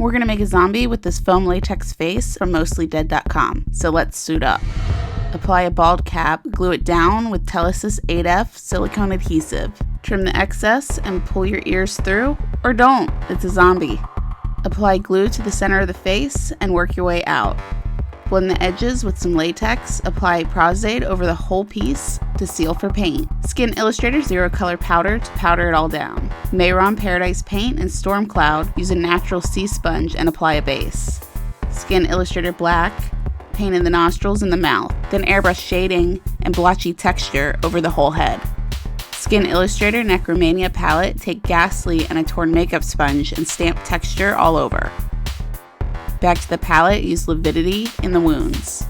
We're going to make a zombie with this foam latex face from mostlydead.com, so let's suit up. Apply a bald cap, glue it down with Telesis 8F silicone adhesive. Trim the excess and pull your ears through, or don't, it's a zombie. Apply glue to the center of the face and work your way out. Blend the edges with some latex, apply Prosthetic over the whole piece to seal for paint. Skin Illustrator Zero Color Powder to powder it all down. Mehron Paradise Paint and Storm Cloud, use a natural sea sponge and apply a base. Skin Illustrator Black, paint in the nostrils and the mouth, then airbrush shading and blotchy texture over the whole head. Skin Illustrator Necromania Palette, take Ghastly and a torn makeup sponge and stamp texture all over. Back to the palette, use Lividity in the wounds.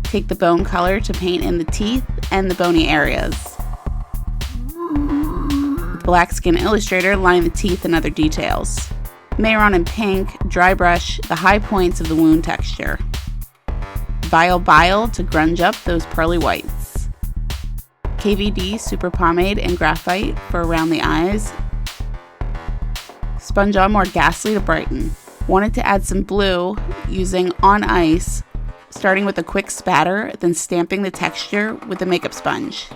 Take the bone color to paint in the teeth and the bony areas. With Black Skin Illustrator, line the teeth and other details. Mehron in pink, dry brush the high points of the wound texture. Bile to grunge up those pearly whites. KVD Super Pomade and Graphite for around the eyes. Sponge on more Ghastly to brighten. Wanted to add some blue using on ice, starting with a quick spatter, then stamping the texture with a makeup sponge.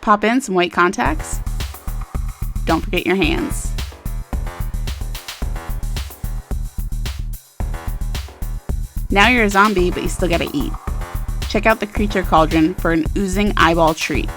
Pop in some white contacts. Don't forget your hands. Now you're a zombie, but you still gotta eat. Check out the Creature Cauldron for an oozing eyeball treat.